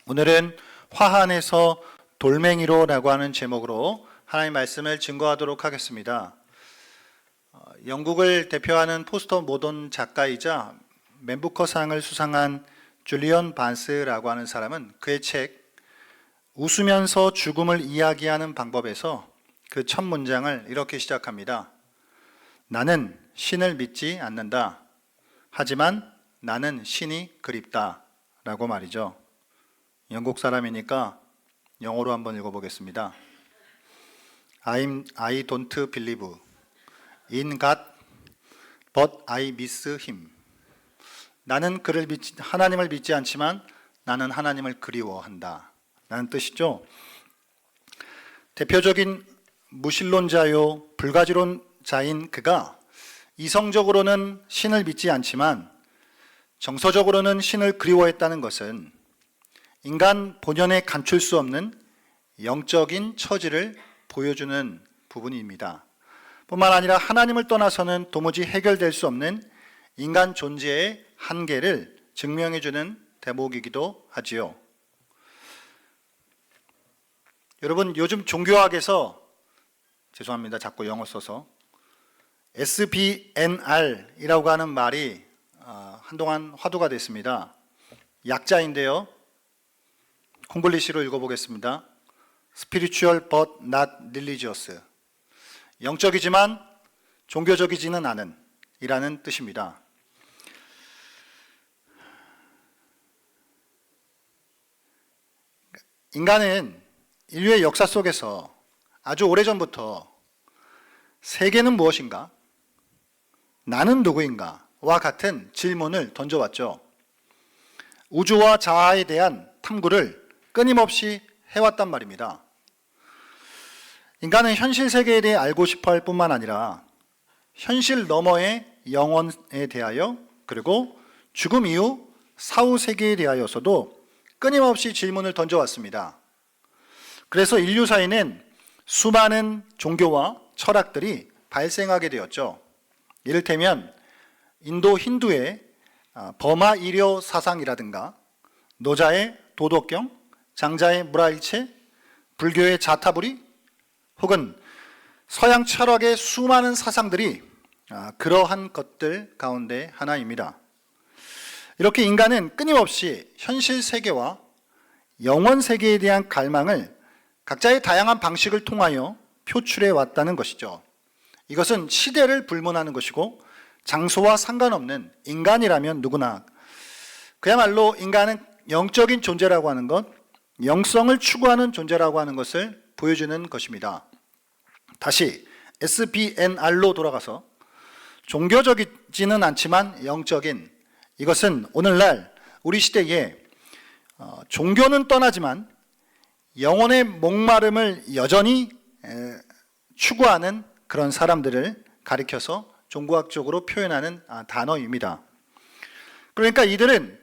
오늘은 화한에서 돌멩이로라고 하는 제목으로 하나님의 말씀을 증거하도록 하겠습니다. 영국을 대표하는 포스트 모던 작가이자 맨부커상을 수상한 줄리언 반스라고 하는 사람은 그의 책 웃으면서 죽음을 이야기하는 방법에서 그 첫 문장을 이렇게 시작합니다. 나는 신을 믿지 않는다. 하지만 나는 신이 그립다. 라고 말이죠. 영국 사람이니까 영어로 한번 읽어보겠습니다. I don't believe in God, but I miss him. 나는 하나님을 믿지 않지만 나는 하나님을 그리워한다. 라는 뜻이죠. 대표적인 무신론자요 불가지론자인 그가 이성적으로는 신을 믿지 않지만 정서적으로는 신을 그리워했다는 것은 인간 본연에 감출 수 없는 영적인 처지를 보여주는 부분입니다. 뿐만 아니라 하나님을 떠나서는 도무지 해결될 수 없는 인간 존재의 한계를 증명해주는 대목이기도 하지요. 여러분, 요즘 종교학에서 죄송합니다. 자꾸 영어 써서 SBNR이라고 하는 말이 한동안 화두가 됐습니다. 약자인데요. 콩글리시로 읽어보겠습니다. Spiritual but not religious. 영적이지만 종교적이지는 않은 이라는 뜻입니다. 인간은 인류의 역사 속에서 아주 오래전부터 세계는 무엇인가? 나는 누구인가? 와 같은 질문을 던져왔죠. 우주와 자아에 대한 탐구를 끊임없이 해왔단 말입니다. 인간은 현실 세계에 대해 알고 싶어 할 뿐만 아니라 현실 너머의 영혼에 대하여 그리고 죽음 이후 사후 세계에 대하여서도 끊임없이 질문을 던져왔습니다. 그래서 인류사에는 수많은 종교와 철학들이 발생하게 되었죠. 이를테면 인도 힌두의 버마 이료 사상이라든가 노자의 도덕경, 장자의 무라일체, 불교의 자타부리, 혹은 서양 철학의 수많은 사상들이 그러한 것들 가운데 하나입니다. 이렇게 인간은 끊임없이 현실 세계와 영원 세계에 대한 갈망을 각자의 다양한 방식을 통하여 표출해 왔다는 것이죠. 이것은 시대를 불문하는 것이고 장소와 상관없는 인간이라면 누구나 그야말로 인간은 영적인 존재라고 하는 것, 영성을 추구하는 존재라고 하는 것을 보여주는 것입니다. 다시 SBNR로 돌아가서 종교적이지는 않지만 영적인, 이것은 오늘날 우리 시대에 종교는 떠나지만 영혼의 목마름을 여전히 추구하는 그런 사람들을 가리켜서 종교학적으로 표현하는 단어입니다. 그러니까 이들은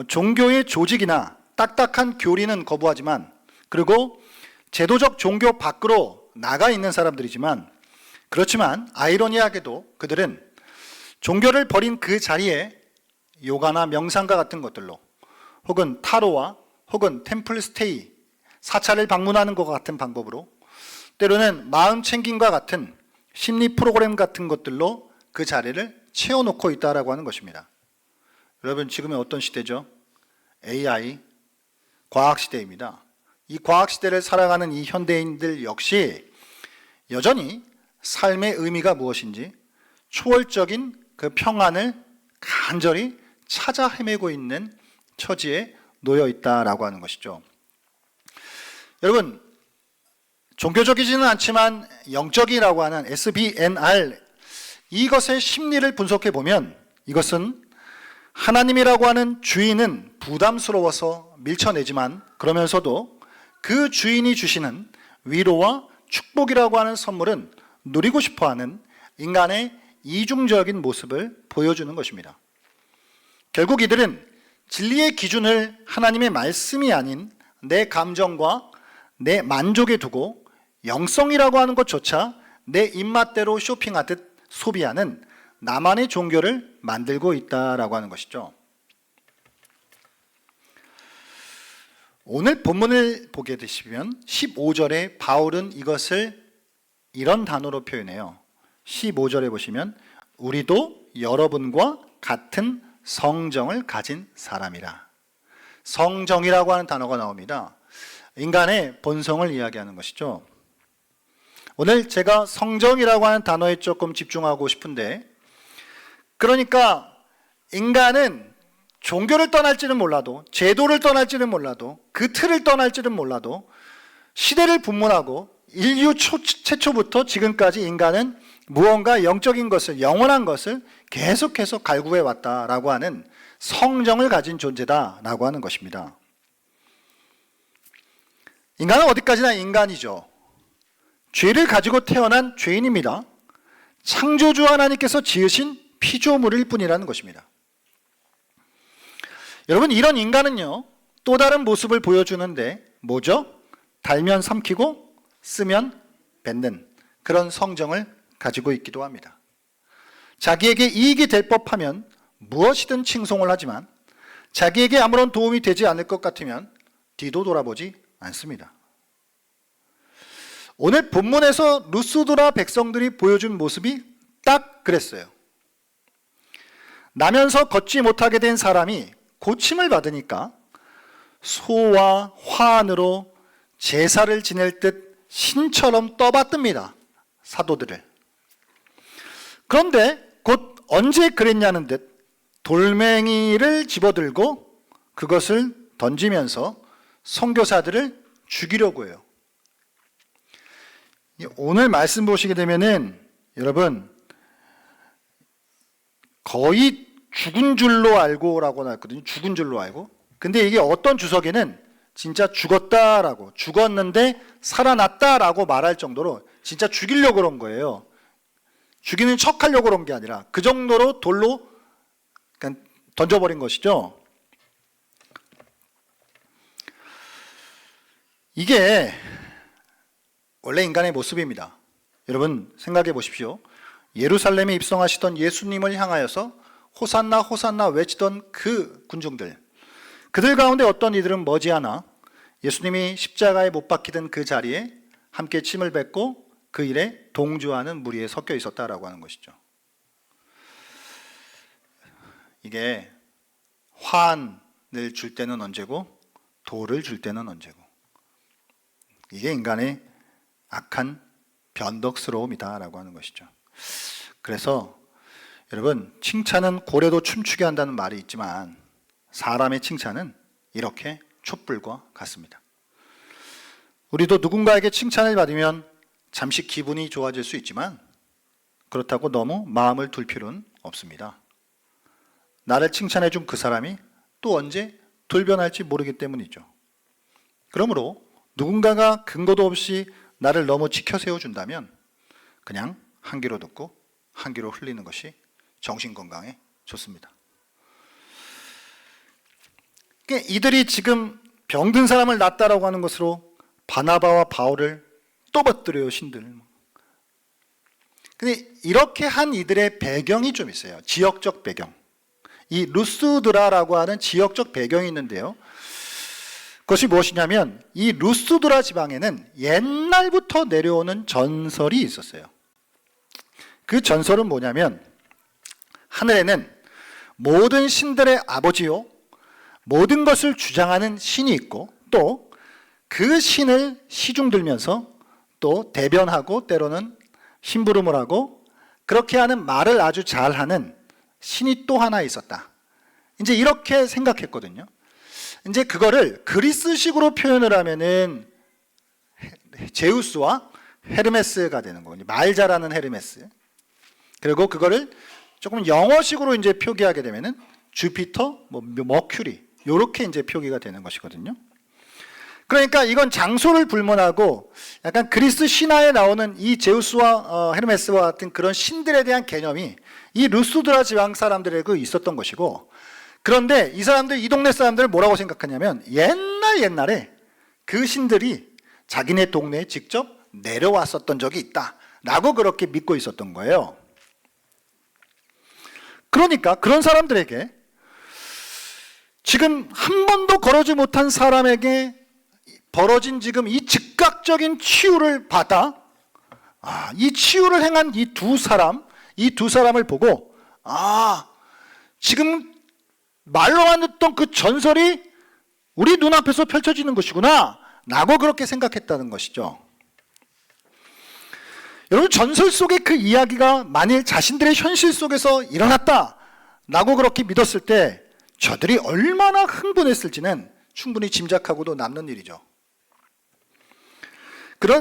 종교의 조직이나 딱딱한 교리는 거부하지만 그리고 제도적 종교 밖으로 나가 있는 사람들이지만 그렇지만 아이러니하게도 그들은 종교를 버린 그 자리에 요가나 명상과 같은 것들로 혹은 타로와 혹은 템플 스테이, 사찰을 방문하는 것 같은 방법으로 때로는 마음 챙김과 같은 심리 프로그램 같은 것들로 그 자리를 채워놓고 있다라고 하는 것입니다. 여러분, 지금은 어떤 시대죠? AI, 과학시대입니다. 이 과학시대를 살아가는 이 현대인들 역시 여전히 삶의 의미가 무엇인지 초월적인 그 평안을 간절히 찾아 헤매고 있는 처지에 놓여 있다라고 하는 것이죠. 여러분, 종교적이지는 않지만 영적이라고 하는 SBNR, 이것의 심리를 분석해 보면 이것은 하나님이라고 하는 주인은 부담스러워서 밀쳐내지만 그러면서도 그 주인이 주시는 위로와 축복이라고 하는 선물은 누리고 싶어하는 인간의 이중적인 모습을 보여주는 것입니다. 결국 이들은 진리의 기준을 하나님의 말씀이 아닌 내 감정과 내 만족에 두고 영성이라고 하는 것조차 내 입맛대로 쇼핑하듯 소비하는 나만의 종교를 만들고 있다라고 하는 것이죠. 오늘 본문을 보게 되시면 15절에 바울은 이것을 이런 단어로 표현해요. 15절에 보시면 우리도 여러분과 같은 성정을 가진 사람이라. 성정이라고 하는 단어가 나옵니다. 인간의 본성을 이야기하는 것이죠. 오늘 제가 성정이라고 하는 단어에 조금 집중하고 싶은데, 그러니까 인간은 종교를 떠날지는 몰라도, 제도를 떠날지는 몰라도, 그 틀을 떠날지는 몰라도 시대를 분문하고 인류 최초부터 지금까지 인간은 무언가 영적인 것을, 영원한 것을 계속해서 갈구해 왔다라고 하는 성정을 가진 존재다라고 하는 것입니다. 인간은 어디까지나 인간이죠. 죄를 가지고 태어난 죄인입니다. 창조주 하나님께서 지으신 피조물일 뿐이라는 것입니다. 여러분, 이런 인간은요, 또 다른 모습을 보여주는데 뭐죠? 달면 삼키고 쓰면 뱉는 그런 성정을 가지고 있기도 합니다. 자기에게 이익이 될 법하면 무엇이든 칭송을 하지만 자기에게 아무런 도움이 되지 않을 것 같으면 뒤도 돌아보지 않습니다. 오늘 본문에서 루스드라 백성들이 보여준 모습이 딱 그랬어요. 나면서 걷지 못하게 된 사람이 고침을 받으니까 소와 화환으로 제사를 지낼 듯 신처럼 떠받듭니다. 사도들을. 그런데 곧 언제 그랬냐는 듯 돌멩이를 집어들고 그것을 던지면서 선교사들을 죽이려고 해요. 오늘 말씀 보시게 되면은 여러분 거의 죽은 줄로 알고라고 나왔거든요. 죽은 줄로 알고. 근데 이게 어떤 주석에는 진짜 죽었다라고, 죽었는데 살아났다라고 말할 정도로 진짜 죽이려고 그런 거예요. 죽이는 척 하려고 그런 게 아니라 그 정도로 돌로 그냥 던져버린 것이죠. 이게 원래 인간의 모습입니다. 여러분 생각해 보십시오. 예루살렘에 입성하시던 예수님을 향하여서 호산나 호산나 외치던 그 군중들, 그들 가운데 어떤 이들은 머지않아 예수님이 십자가에 못 박히던 그 자리에 함께 침을 뱉고 그 일에 동조하는 무리에 섞여 있었다라고 하는 것이죠. 이게 화환을 줄 때는 언제고 돌을 줄 때는 언제고, 이게 인간의 악한 변덕스러움이다라고 하는 것이죠. 그래서 여러분, 칭찬은 고래도 춤추게 한다는 말이 있지만 사람의 칭찬은 이렇게 촛불과 같습니다. 우리도 누군가에게 칭찬을 받으면 잠시 기분이 좋아질 수 있지만 그렇다고 너무 마음을 둘 필요는 없습니다. 나를 칭찬해 준 그 사람이 또 언제 돌변할지 모르기 때문이죠. 그러므로 누군가가 근거도 없이 나를 너무 지켜 세워준다면 그냥 한 귀로 듣고 한 귀로 흘리는 것이 정신건강에 좋습니다. 이들이 지금 병든 사람을 낫다라고 하는 것으로 바나바와 바울을 떠받들여요, 신들. 근데 이렇게 한 이들의 배경이 좀 있어요. 지역적 배경. 이 루스드라라고 하는 지역적 배경이 있는데요. 그것이 무엇이냐면 이 루스드라 지방에는 옛날부터 내려오는 전설이 있었어요. 그 전설은 뭐냐면 하늘에는 모든 신들의 아버지요, 모든 것을 주장하는 신이 있고 또 그 신을 시중들면서 또 대변하고 때로는 심부름을 하고 그렇게 하는 말을 아주 잘하는 신이 또 하나 있었다. 이제 이렇게 생각했거든요. 이제 그거를 그리스식으로 표현을 하면은 제우스와 헤르메스가 되는 거거든요. 말 잘하는 헤르메스. 그리고 그거를 조금 영어식으로 이제 표기하게 되면은 주피터, 머큐리 이렇게 이제 표기가 되는 것이거든요. 그러니까 이건 장소를 불문하고 약간 그리스 신화에 나오는 이 제우스와 헤르메스와 같은 그런 신들에 대한 개념이 이 루스드라 지방 사람들에게 있었던 것이고, 그런데 이 사람들, 이 동네 사람들은 뭐라고 생각하냐면 옛날에 그 신들이 자기네 동네에 직접 내려왔었던 적이 있다라고 그렇게 믿고 있었던 거예요. 그러니까 그런 사람들에게 지금 한 번도 걸어지 못한 사람에게 벌어진 지금 이 즉각적인 치유를 받아 이 치유를 행한 이 두 사람을 보고 지금 말로만 듣던 그 전설이 우리 눈앞에서 펼쳐지는 것이구나 라고 그렇게 생각했다는 것이죠. 여러분, 전설 속의 그 이야기가 만일 자신들의 현실 속에서 일어났다 라고 그렇게 믿었을 때 저들이 얼마나 흥분했을지는 충분히 짐작하고도 남는 일이죠.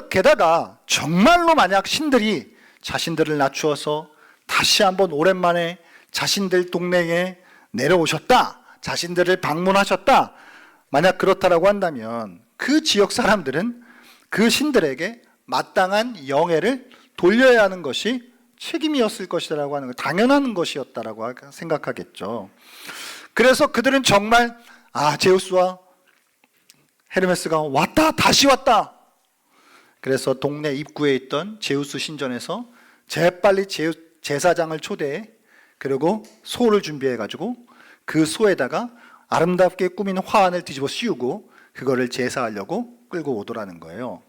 게다가 정말로 만약 신들이 자신들을 낮추어서 다시 한번 오랜만에 자신들 동네에 내려오셨다, 자신들을 방문하셨다, 만약 그렇다라고 한다면 그 지역 사람들은 그 신들에게 마땅한 영예를 돌려야 하는 것이 책임이었을 것이라고 하는 거, 당연한 것이었다라고 생각하겠죠. 그래서 그들은 정말 제우스와 헤르메스가 왔다, 다시 왔다. 그래서 동네 입구에 있던 제우스 신전에서 재빨리 제사장을 초대해 그리고 소를 준비해 가지고 그 소에다가 아름답게 꾸민 화환을 뒤집어 씌우고 그거를 제사하려고 끌고 오더라는 거예요.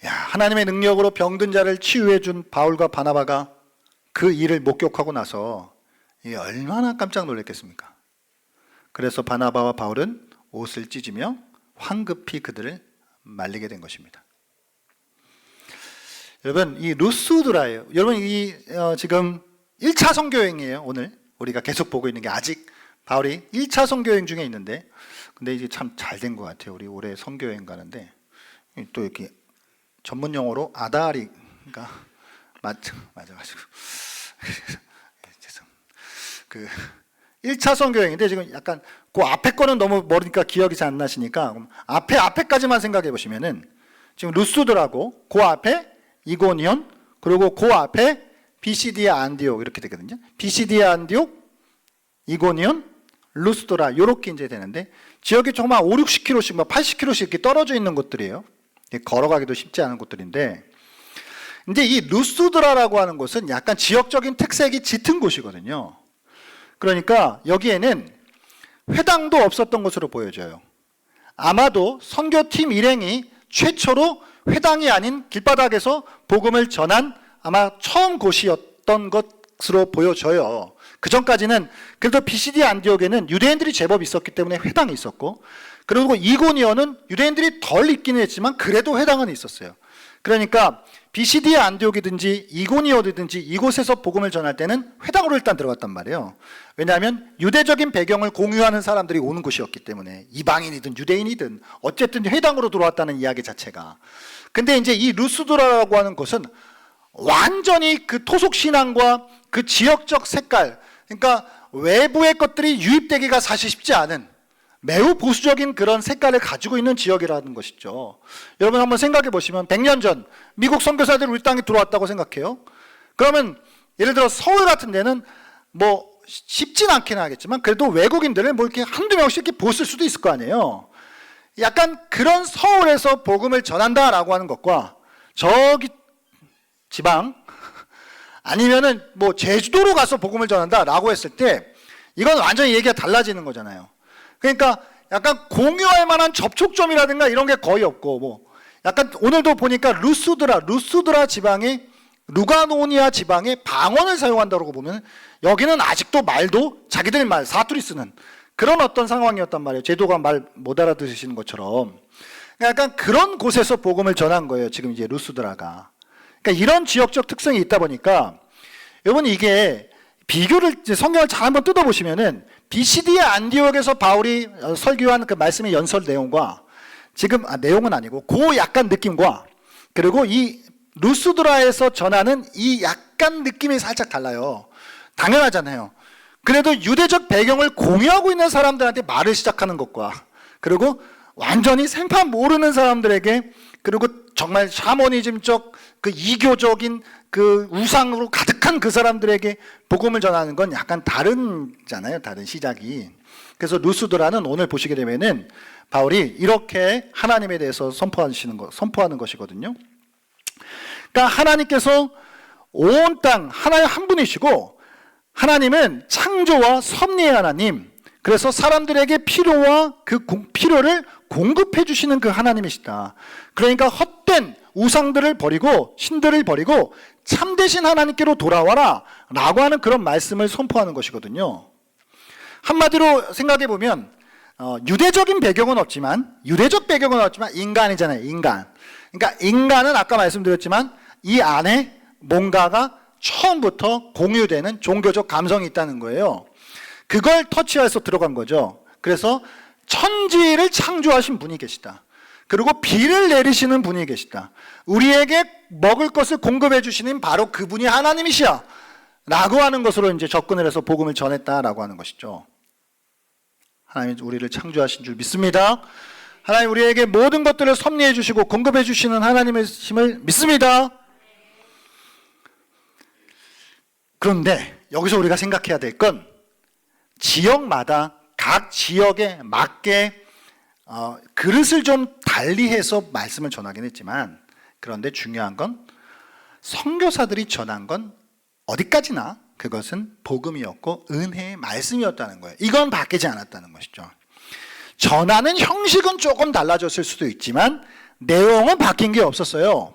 하나님의 능력으로 병든 자를 치유해 준 바울과 바나바가 그 일을 목격하고 나서 얼마나 깜짝 놀랐겠습니까? 그래서 바나바와 바울은 옷을 찢으며 황급히 그들을 말리게 된 것입니다. 여러분, 이 루스드라예요. 여러분, 지금 1차 선교여행이에요. 오늘 우리가 계속 보고 있는 게 아직 바울이 1차 선교여행 중에 있는데, 근데 이제 참 잘 된 것 같아요. 우리 올해 선교여행 가는데 또 이렇게 전문 용어로 아다리가 맞아가지고 죄송. 그 1차 선교여행인데 지금 약간 그 앞에 거는 너무 멀으니까 기억이 잘 안 나시니까 앞에까지만 생각해 보시면은 지금 루스드라고 그 앞에 이고니온 그리고 그 앞에 비시디아 안디옥 이렇게 되거든요. 비시디아 안디옥, 이고니온, 루스드라 이렇게 이제 되는데 지역이 정말 5, 60km씩 80km씩 이렇게 떨어져 있는 곳들이에요. 걸어가기도 쉽지 않은 곳들인데, 근데 이 루스드라라고 하는 곳은 약간 지역적인 특색이 짙은 곳이거든요. 그러니까 여기에는 회당도 없었던 것으로 보여져요. 아마도 선교팀 일행이 최초로 회당이 아닌 길바닥에서 복음을 전한 아마 처음 곳이었던 것으로 보여져요. 그 전까지는 그래도 비시디 안디옥에는 유대인들이 제법 있었기 때문에 회당이 있었고, 그리고 이고니온은 유대인들이 덜 있기는 했지만 그래도 회당은 있었어요. 그러니까 비시디 안디옥이든지 이고니온이든지 이곳에서 복음을 전할 때는 회당으로 일단 들어갔단 말이에요. 왜냐하면 유대적인 배경을 공유하는 사람들이 오는 곳이었기 때문에, 이방인이든 유대인이든 어쨌든 회당으로 들어왔다는 이야기 자체가. 근데 이제 이 루스드라라고 하는 곳은 완전히 그 토속 신앙과 그 지역적 색깔, 그러니까 외부의 것들이 유입되기가 사실 쉽지 않은 매우 보수적인 그런 색깔을 가지고 있는 지역이라는 것이죠. 여러분 한번 생각해 보시면 100년 전 미국 선교사들이 우리 땅에 들어왔다고 생각해요. 그러면 예를 들어 서울 같은 데는 뭐 쉽진 않긴 하겠지만 그래도 외국인들을 뭐 이렇게 한두 명씩 이렇게 보실 수도 있을 거 아니에요. 약간 그런 서울에서 복음을 전한다라고 하는 것과 저기 지방 아니면은 뭐 제주도로 가서 복음을 전한다라고 했을 때 이건 완전히 얘기가 달라지는 거잖아요. 그러니까 약간 공유할 만한 접촉점이라든가 이런 게 거의 없고, 뭐 약간 오늘도 보니까 루스드라 지방의 루가노니아 지방의 방언을 사용한다고 보면 여기는 아직도 말도 자기들 말 사투리 쓰는 그런 어떤 상황이었단 말이에요. 제도가 말 못 알아들으시는 것처럼. 약간 그런 곳에서 복음을 전한 거예요. 지금 이제 루스드라가. 그러니까 이런 지역적 특성이 있다 보니까 여러분 이게 비교를 성경을 잘 한번 뜯어보시면은 비시디아 안디옥에서 바울이 설교한 그 말씀의 연설 내용과 지금 내용은 아니고 그 약간 느낌과 그리고 이 루스드라에서 전하는 이 약간 느낌이 살짝 달라요. 당연하잖아요. 그래도 유대적 배경을 공유하고 있는 사람들한테 말을 시작하는 것과 그리고 완전히 생판 모르는 사람들에게 그리고 정말 샤머니즘적 그 이교적인 그 우상으로 가득한 그 사람들에게 복음을 전하는 건 약간 다른잖아요. 다른 시작이. 그래서 루스드라는 오늘 보시게 되면은 바울이 이렇게 하나님에 대해서 선포하는 것이거든요. 그러니까 하나님께서 온 땅 하나의 한 분이시고 하나님은 창조와 섭리의 하나님 그래서 사람들에게 필요와 그 필요를 공급해 주시는 그 하나님이시다. 그러니까 헛된 우상들을 버리고 신들을 버리고 참되신 하나님께로 돌아와라 라고 하는 그런 말씀을 선포하는 것이거든요. 한마디로 생각해 보면 유대적인 배경은 없지만 인간이잖아요. 인간. 그러니까 인간은 아까 말씀드렸지만 이 안에 뭔가가 처음부터 공유되는 종교적 감성이 있다는 거예요. 그걸 터치해서 들어간 거죠. 그래서 천지를 창조하신 분이 계시다. 그리고 비를 내리시는 분이 계시다. 우리에게 먹을 것을 공급해 주시는 바로 그분이 하나님이시야 라고 하는 것으로 이제 접근을 해서 복음을 전했다라고 하는 것이죠. 하나님 우리를 창조하신 줄 믿습니다. 하나님 우리에게 모든 것들을 섭리해 주시고 공급해 주시는 하나님이심을 믿습니다. 그런데 여기서 우리가 생각해야 될 건 지역마다 각 지역에 맞게 그릇을 좀 달리해서 말씀을 전하긴 했지만, 그런데 중요한 건 선교사들이 전한 건 어디까지나 그것은 복음이었고 은혜의 말씀이었다는 거예요. 이건 바뀌지 않았다는 것이죠. 전하는 형식은 조금 달라졌을 수도 있지만 내용은 바뀐 게 없었어요.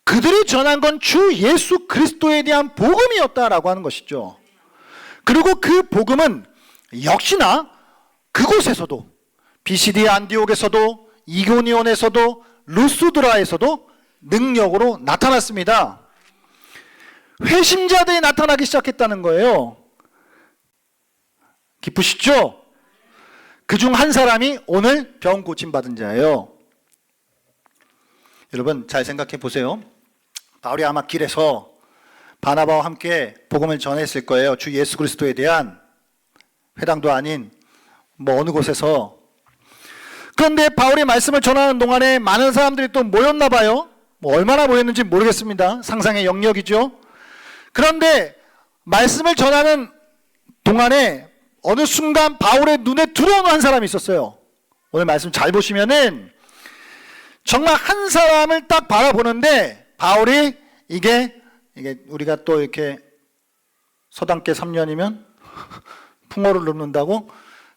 그들이 전한 건 주 예수 그리스도에 대한 복음이었다라고 하는 것이죠. 그리고 그 복음은 역시나 그곳에서도 비시디 안디옥에서도 이고니온에서도 루스드라에서도 능력으로 나타났습니다. 회심자들이 나타나기 시작했다는 거예요. 기쁘시죠? 그중 한 사람이 오늘 병 고침받은 자예요. 여러분 잘 생각해 보세요. 바울이 아마 길에서 바나바와 함께 복음을 전했을 거예요. 주 예수 그리스도에 대한, 회당도 아닌 뭐 어느 곳에서. 그런데 바울이 말씀을 전하는 동안에 많은 사람들이 또 모였나 봐요. 뭐 얼마나 모였는지 모르겠습니다. 상상의 영역이죠. 그런데 말씀을 전하는 동안에 어느 순간 바울의 눈에 들어오는 한 사람이 있었어요. 오늘 말씀 잘 보시면은 정말 한 사람을 딱 바라보는데 바울이 이게 우리가 또 이렇게 서당계 3년이면 풍어를 눕는다고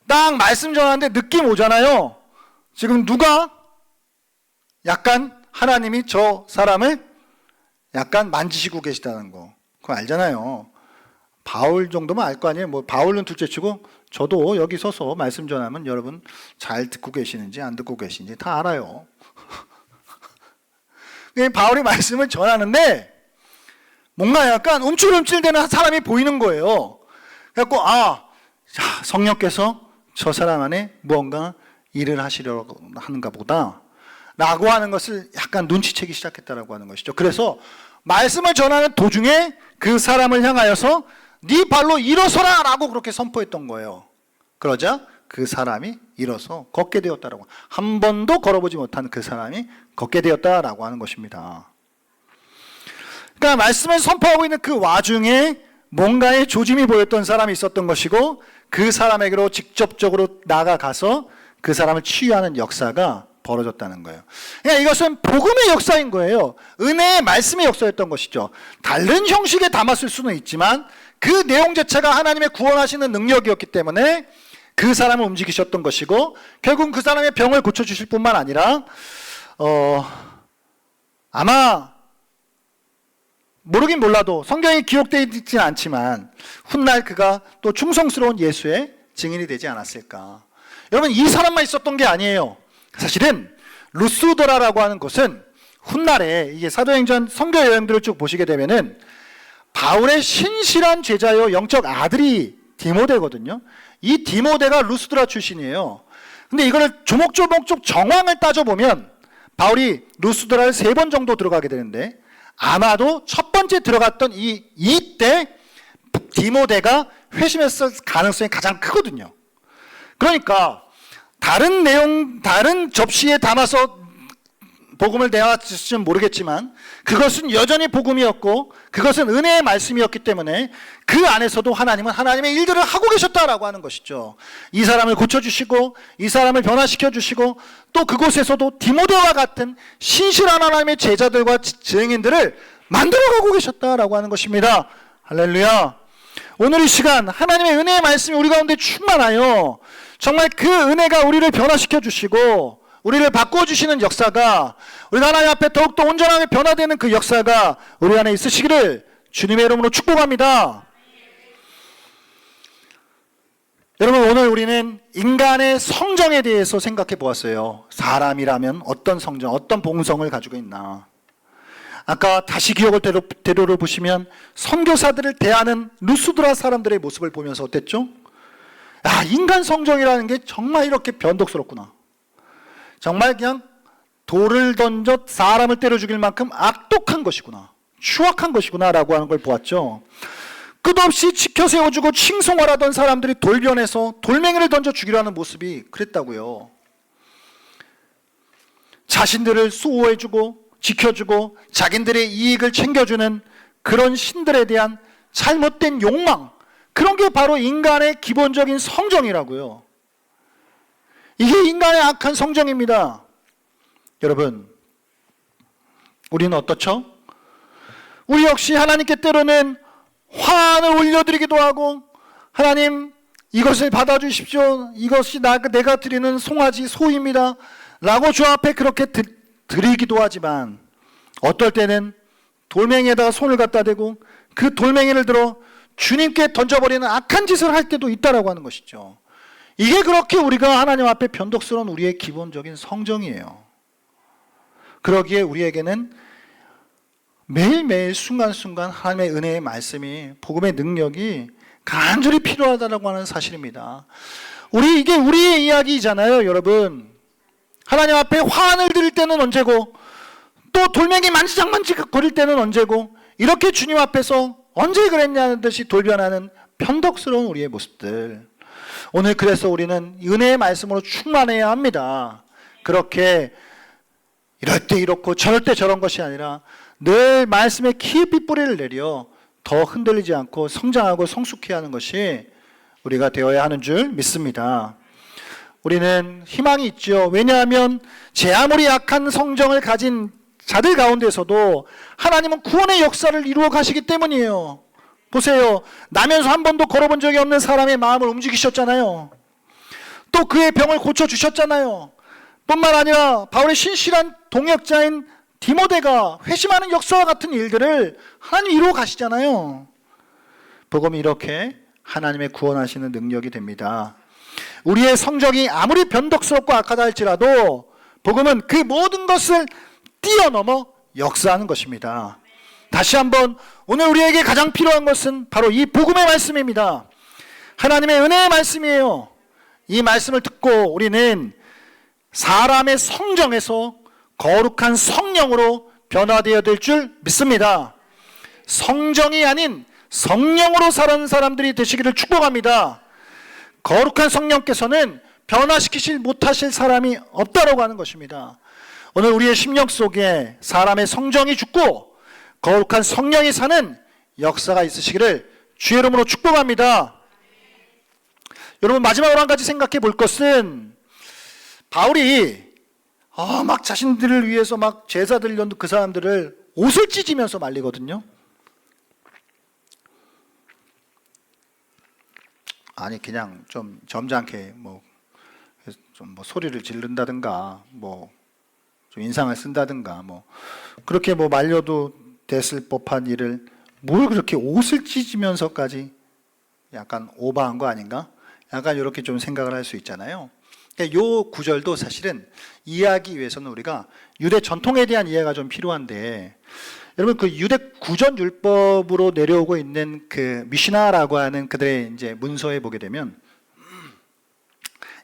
딱 말씀 전하는데 느낌 오잖아요. 지금 누가 약간 하나님이 저 사람을 약간 만지시고 계시다는 거. 그거 알잖아요. 바울 정도면 알 거 아니에요. 뭐 바울은 둘째치고 저도 여기 서서 말씀 전하면 여러분 잘 듣고 계시는지 안 듣고 계시는지 다 알아요. 바울이 말씀을 전하는데 뭔가 약간 움찔움찔대는 사람이 보이는 거예요. 그래갖고 성령께서 저 사람 안에 무언가 일을 하시려고 하는가 보다 라고 하는 것을 약간 눈치채기 시작했다라고 하는 것이죠. 그래서 말씀을 전하는 도중에 그 사람을 향하여서 네 발로 일어서라 라고 그렇게 선포했던 거예요. 그러자 그 사람이 일어서 걷게 되었다라고, 한 번도 걸어보지 못한 그 사람이 걷게 되었다라고 하는 것입니다. 그러니까 말씀을 선포하고 있는 그 와중에 뭔가의 조짐이 보였던 사람이 있었던 것이고, 그 사람에게로 직접적으로 나아가서 그 사람을 치유하는 역사가 벌어졌다는 거예요. 그러니까 이것은 복음의 역사인 거예요. 은혜의 말씀의 역사였던 것이죠. 다른 형식에 담았을 수는 있지만 그 내용 자체가 하나님의 구원하시는 능력이었기 때문에 그 사람을 움직이셨던 것이고, 결국 그 사람의 병을 고쳐주실 뿐만 아니라 아마 모르긴 몰라도 성경에 기록되어 있지는 않지만 훗날 그가 또 충성스러운 예수의 증인이 되지 않았을까. 여러분 이 사람만 있었던 게 아니에요. 사실은 루스드라라고 하는 곳은 훗날에 이게 사도행전 선교 여행들을 쭉 보시게 되면은 바울의 신실한 제자요 영적 아들이 디모데거든요. 이 디모데가 루스드라 출신이에요. 근데 이거를 조목조목 정황을 따져보면 바울이 루스드라를 3번 정도 들어가게 되는데, 아마도 첫 번째 들어갔던 이때 디모데가 회심했을 가능성이 가장 크거든요. 그러니까 다른 내용, 다른 접시에 담아서 복음을 내왔을지는 모르겠지만 그것은 여전히 복음이었고 그것은 은혜의 말씀이었기 때문에 그 안에서도 하나님은 하나님의 일들을 하고 계셨다라고 하는 것이죠. 이 사람을 고쳐주시고 이 사람을 변화시켜주시고 또 그곳에서도 디모데와 같은 신실한 하나님의 제자들과 증인들을 만들어가고 계셨다라고 하는 것입니다. 할렐루야. 오늘 이 시간 하나님의 은혜의 말씀이 우리 가운데 충만하여 정말 그 은혜가 우리를 변화시켜 주시고 우리를 바꿔주시는 역사가, 우리가 하나님 앞에 더욱더 온전하게 변화되는 그 역사가 우리 안에 있으시기를 주님의 이름으로 축복합니다. 여러분, 오늘 우리는 인간의 성정에 대해서 생각해 보았어요. 사람이라면 어떤 성정, 어떤 본성을 가지고 있나. 아까 다시 기억을 되돌아 보시면 선교사들을 대하는 루스드라 사람들의 모습을 보면서 어땠죠? 야, 인간 성정이라는 게 정말 이렇게 변덕스럽구나. 정말 그냥 돌을 던져 사람을 때려 죽일 만큼 악독한 것이구나, 추악한 것이구나 라고 하는 걸 보았죠. 끝없이 지켜 세워주고 칭송을 하던 사람들이 돌변해서 돌멩이를 던져 죽이려는 모습이 그랬다고요. 자신들을 수호해주고 지켜주고 자기들의 이익을 챙겨주는 그런 신들에 대한 잘못된 욕망, 그런 게 바로 인간의 기본적인 성정이라고요. 이게 인간의 악한 성정입니다. 여러분, 우리는 어떻죠? 우리 역시 하나님께 때로는 화환을 올려드리기도 하고, 하나님 이것을 받아주십시오, 이것이 내가 드리는 송아지 소입니다 라고 주 앞에 그렇게 드리기도 하지만, 어떨 때는 돌멩이에다가 손을 갖다 대고 그 돌멩이를 들어 주님께 던져버리는 악한 짓을 할 때도 있다라고 하는 것이죠. 이게 그렇게 우리가 하나님 앞에 변덕스러운 우리의 기본적인 성정이에요. 그러기에 우리에게는 매일매일 순간순간 하나님의 은혜의 말씀이, 복음의 능력이 간절히 필요하다고 하는 사실입니다. 이게 우리의 이야기잖아요, 여러분. 하나님 앞에 화환을 드릴 때는 언제고, 또 돌멩이 만지작 거릴 때는 언제고, 이렇게 주님 앞에서 언제 그랬냐는 듯이 돌변하는 변덕스러운 우리의 모습들. 오늘 그래서 우리는 은혜의 말씀으로 충만해야 합니다. 그렇게 이럴 때 이렇고 저럴 때 저런 것이 아니라 늘 말씀에 깊이 뿌리를 내려 더 흔들리지 않고 성장하고 성숙해야 하는 것이 우리가 되어야 하는 줄 믿습니다. 우리는 희망이 있죠. 왜냐하면 제 아무리 약한 성정을 가진 자들 가운데서도 하나님은 구원의 역사를 이루어 가시기 때문이에요. 보세요. 나면서 한 번도 걸어본 적이 없는 사람의 마음을 움직이셨잖아요. 또 그의 병을 고쳐주셨잖아요. 뿐만 아니라 바울의 신실한 동역자인 디모데가 회심하는 역사와 같은 일들을 하나님 이루어 가시잖아요. 복음이 이렇게 하나님의 구원하시는 능력이 됩니다. 우리의 성적이 아무리 변덕스럽고 악하다 할지라도 복음은 그 모든 것을 뛰어넘어 역사하는 것입니다. 다시 한번, 오늘 우리에게 가장 필요한 것은 바로 이 복음의 말씀입니다. 하나님의 은혜의 말씀이에요. 이 말씀을 듣고 우리는 사람의 성정에서 거룩한 성령으로 변화되어야 될 줄 믿습니다. 성정이 아닌 성령으로 사는 사람들이 되시기를 축복합니다. 거룩한 성령께서는 변화시키지 못하실 사람이 없다라고 하는 것입니다. 오늘 우리의 심령 속에 사람의 성정이 죽고 거룩한 성령이 사는 역사가 있으시기를 주의 이름으로 축복합니다. 여러분, 마지막으로 한 가지 생각해 볼 것은, 바울이 막 자신들을 위해서 막 제사 드리던 그 사람들을 옷을 찢으면서 말리거든요. 아니, 그냥 좀 점잖게 좀 소리를 지른다든가 좀 인상을 쓴다든가 그렇게 말려도 됐을 법한 일을 뭘 그렇게 옷을 찢으면서까지, 약간 오버한 거 아닌가? 약간 이렇게 좀 생각을 할 수 있잖아요. 이 구절도 사실은 이해하기 위해서는 우리가 유대 전통에 대한 이해가 좀 필요한데, 여러분, 그 유대 구전 율법으로 내려오고 있는 그 미시나라고 하는 그들의 이제 문서에 보게 되면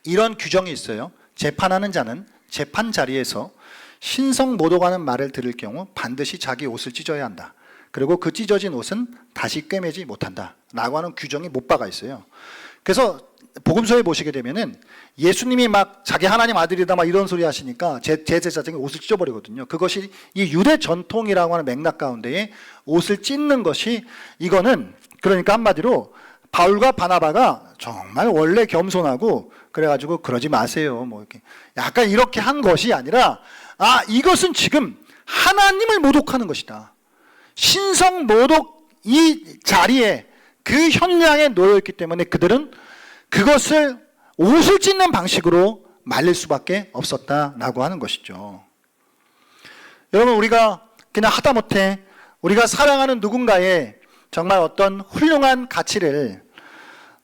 이런 규정이 있어요. 재판하는 자는 재판 자리에서 신성 모독하는 말을 들을 경우 반드시 자기 옷을 찢어야 한다. 그리고 그 찢어진 옷은 다시 꿰매지 못한다 라고 하는 규정이 못 박아 있어요. 그래서 복음서에 보시게 되면은 예수님이 막 자기 하나님 아들이다 막 이런 소리 하시니까 제자들이 옷을 찢어버리거든요. 그것이 이 유대 전통이라고 하는 맥락 가운데에 옷을 찢는 것이, 이거는 그러니까 한마디로 바울과 바나바가 정말 원래 겸손하고 그래가지고 그러지 마세요 이렇게 약간 이렇게 한 것이 아니라, 이것은 지금 하나님을 모독하는 것이다. 신성 모독 이 자리에 그 현장에 놓여 있기 때문에 그들은 그것을 옷을 찢는 방식으로 말릴 수밖에 없었다라고 하는 것이죠. 여러분, 우리가 그냥 하다못해 우리가 사랑하는 누군가의 정말 어떤 훌륭한 가치를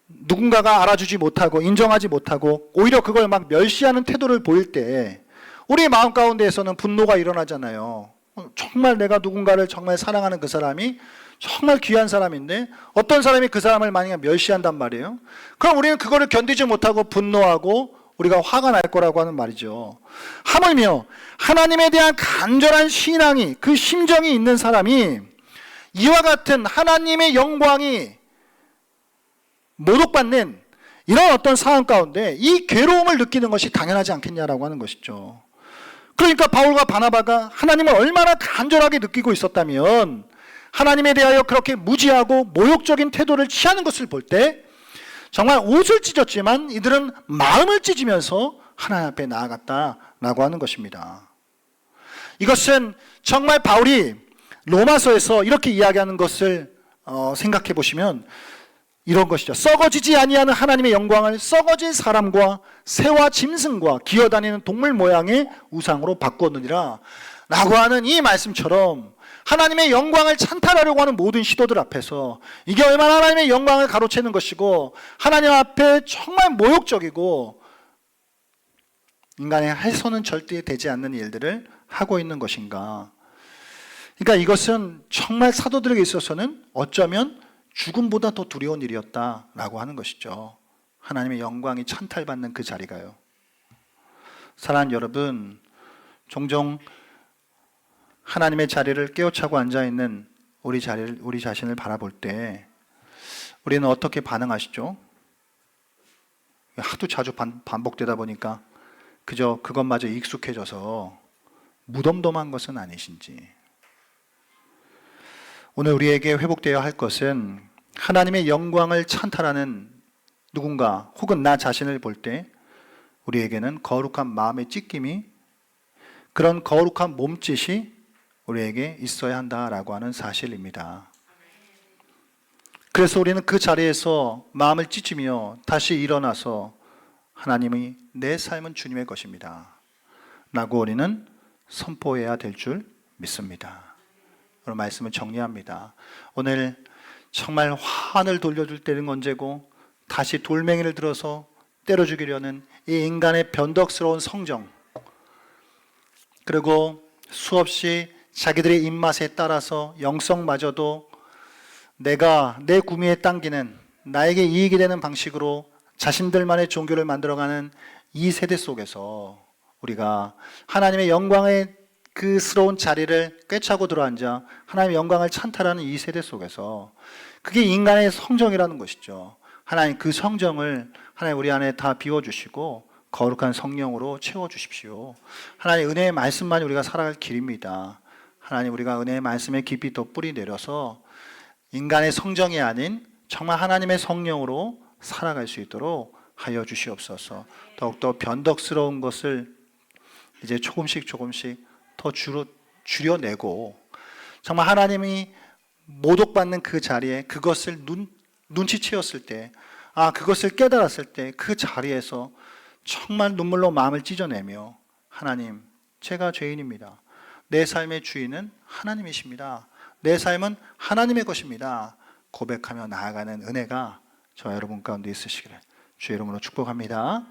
누군가가 알아주지 못하고 인정하지 못하고 오히려 그걸 막 멸시하는 태도를 보일 때 우리의 마음 가운데에서는 분노가 일어나잖아요. 정말 내가 누군가를 정말 사랑하는 그 사람이 정말 귀한 사람인데 어떤 사람이 그 사람을 만약에 멸시한단 말이에요. 그럼 우리는 그거를 견디지 못하고 분노하고 우리가 화가 날 거라고 하는 말이죠. 하물며 하나님에 대한 간절한 신앙이, 그 심정이 있는 사람이 이와 같은 하나님의 영광이 모독받는 이런 어떤 상황 가운데 이 괴로움을 느끼는 것이 당연하지 않겠냐라고 하는 것이죠. 그러니까 바울과 바나바가 하나님을 얼마나 간절하게 느끼고 있었다면 하나님에 대하여 그렇게 무지하고 모욕적인 태도를 취하는 것을 볼 때 정말 옷을 찢었지만 이들은 마음을 찢으면서 하나님 앞에 나아갔다라고 하는 것입니다. 이것은 정말 바울이 로마서에서 이렇게 이야기하는 것을 생각해 보시면 이런 것이죠. 썩어지지 아니하는 하나님의 영광을 썩어질 사람과 새와 짐승과 기어다니는 동물 모양의 우상으로 바꾸었느니라 라고 하는 이 말씀처럼 하나님의 영광을 찬탈하려고 하는 모든 시도들 앞에서 이게 얼마나 하나님의 영광을 가로채는 것이고 하나님 앞에 정말 모욕적이고 인간의 해서는 절대 되지 않는 일들을 하고 있는 것인가. 그러니까 이것은 정말 사도들에게 있어서는 어쩌면 죽음보다 더 두려운 일이었다라고 하는 것이죠. 하나님의 영광이 찬탈받는 그 자리가요. 사랑하는 여러분, 종종 하나님의 자리를 깨우차고 앉아있는 우리 자신을 바라볼 때 우리는 어떻게 반응하시죠? 하도 자주 반복되다 보니까 그저 그것마저 익숙해져서 무덤덤한 것은 아니신지. 오늘 우리에게 회복되어야 할 것은 하나님의 영광을 찬탈하는 누군가 혹은 나 자신을 볼 때 우리에게는 거룩한 마음의 찢김이, 그런 거룩한 몸짓이 우리에게 있어야 한다라고 하는 사실입니다. 그래서 우리는 그 자리에서 마음을 찢으며 다시 일어나서 하나님이 내 삶은 주님의 것입니다 라고 우리는 선포해야 될 줄 믿습니다. 오늘 말씀을 정리합니다. 오늘 정말 환을 돌려줄 때는 언제고 다시 돌멩이를 들어서 때려 죽이려는 이 인간의 변덕스러운 성정, 그리고 수없이 자기들의 입맛에 따라서 영성마저도 내가 내 구미에 당기는, 나에게 이익이 되는 방식으로 자신들만의 종교를 만들어가는 이 세대 속에서 우리가 하나님의 영광의 그 스러운 자리를 꿰차고 들어앉아 하나님의 영광을 찬탈하는 이 세대 속에서 그게 인간의 성정이라는 것이죠. 하나님 그 성정을 하나님 우리 안에 다 비워주시고 거룩한 성령으로 채워주십시오. 하나님 은혜의 말씀만이 우리가 살아갈 길입니다. 하나님 우리가 은혜의 말씀에 깊이 더 뿌리 내려서 인간의 성정이 아닌 정말 하나님의 성령으로 살아갈 수 있도록 하여 주시옵소서. 더욱더 변덕스러운 것을 이제 조금씩 더 줄여내고 정말 하나님이 모독받는 그 자리에 그것을 눈치채었을 때, 그것을 깨달았을 때 그 자리에서 정말 눈물로 마음을 찢어내며 하나님, 제가 죄인입니다. 내 삶의 주인은 하나님이십니다. 내 삶은 하나님의 것입니다. 고백하며 나아가는 은혜가 저와 여러분 가운데 있으시기를 주의 이름으로 축복합니다.